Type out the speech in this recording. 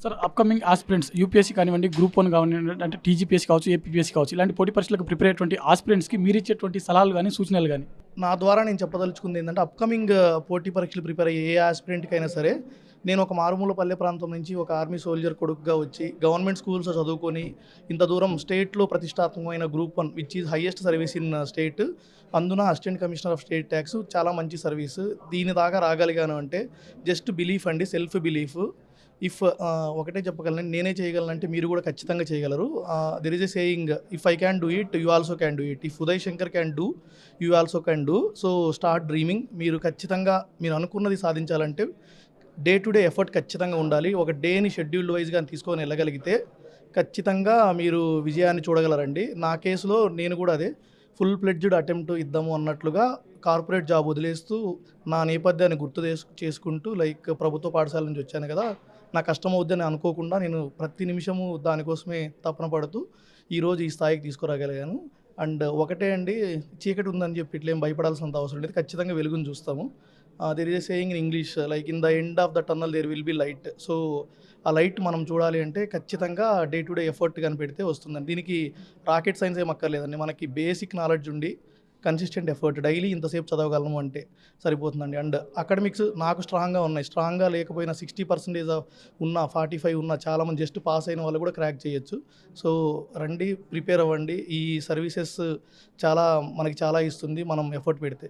Sir upcoming aspirants UPSC కానివ్వండి, group 1 కానివ్వండి, అంటే టీజీపీఎస్సీ కావచ్చు, ఏపీపీఎస్సీ కావచ్చు, ఇలాంటి పోటీ పరీక్షలకు ప్రిపేర్ అయ్యేటువంటి ఆస్పిరెంట్స్కి మీరు ఇచ్చేటువంటి సలహాలు కానీ, సూచనలు కానీ? నా ద్వారా నేను చెప్పదలుచుకుంది ఏంటంటే అప్కమింగ్ పోటీ పరీక్షలు ప్రిపేర్ అయ్యే ఏ ఆస్పిరెంట్కి అయినా సరే, నేను ఒక మారుమూల పల్లె ప్రాంతం నుంచి ఒక ఆర్మీ సోల్జర్ కొడుకుగా వచ్చి గవర్నమెంట్ స్కూల్స్లో చదువుకొని ఇంత దూరం స్టేట్లో ప్రతిష్టాత్మకమైన group 1 which is highest service in state, అందున assistant commissioner of state tax చాలా మంచి సర్వీస్. దీని దాకా రాగలిగాను అంటే జస్ట్ బిలీఫ్ అండి, సెల్ఫ్ బిలీఫ్. ఇఫ్ ఒకటే చెప్పగలను, నేనే చేయగలనంటే మీరు కూడా ఖచ్చితంగా చేయగలరు. There is a saying, if I can do it you also can do it, if Uday Shankar can do you also can do. So start dreaming. మీరు ఖచ్చితంగా మీరు అనుకున్నది సాధించాలంటే డే టు డే ఎఫర్ట్ ఖచ్చితంగా ఉండాలి. ఒక డేని షెడ్యూల్డ్ వైజ్గా తీసుకొని వెళ్ళగలిగితే ఖచ్చితంగా మీరు విజయాన్ని చూడగలరండి. నా కేసులో నేను కూడా అదే ఫుల్ ప్లెడ్జ్డ్ అటెంప్ట్ ఇద్దాము అన్నట్లుగా కార్పొరేట్ జాబ్ వదిలేస్తూ నా నేపథ్యాన్ని గుర్తు చేసుకుంటూ లైక్ ప్రభుత్వ పాఠశాల నుంచి వచ్చాను కదా, నా కష్టం అవుద్దని అనుకోకుండా నేను ప్రతి నిమిషము దానికోసమే తపన పడుతూ ఈరోజు ఈ స్థాయికి తీసుకురాగలిగాను. అండ్ ఒకటే అండి, చీకటి ఉందని చెప్పి ఇట్లేం భయపడాల్సినంత అవసరం లేదు. ఖచ్చితంగా వెలుగును చూస్తాము. There is a saying in English like in the end of the tunnel there will be light. So ఆ లైట్ మనం చూడాలి అంటే ఖచ్చితంగా డే టు డే ఎఫర్ట్ కనిపెడితే వస్తుందండి. దీనికి రాకెట్ సైన్స్ ఏం అక్కర్లేదండి. మనకి బేసిక్ నాలెడ్జ్ ఉండి కన్సిస్టెంట్ ఎఫర్ట్ డైలీ ఇంతసేపు చదవగలము అంటే సరిపోతుందండి. అండ్ అకాడమిక్స్ నాకు స్ట్రాంగ్గా ఉన్నాయి. స్ట్రాంగ్గా లేకపోయినా 60% ఉన్న 45 ఉన్న చాలామంది జస్ట్ పాస్ అయిన వాళ్ళు కూడా క్రాక్ చేయొచ్చు. సో రండి, ప్రిపేర్ అవ్వండి. ఈ సర్వీసెస్ మనకి చాలా ఇస్తుంది మనం ఎఫర్ట్ పెడితే.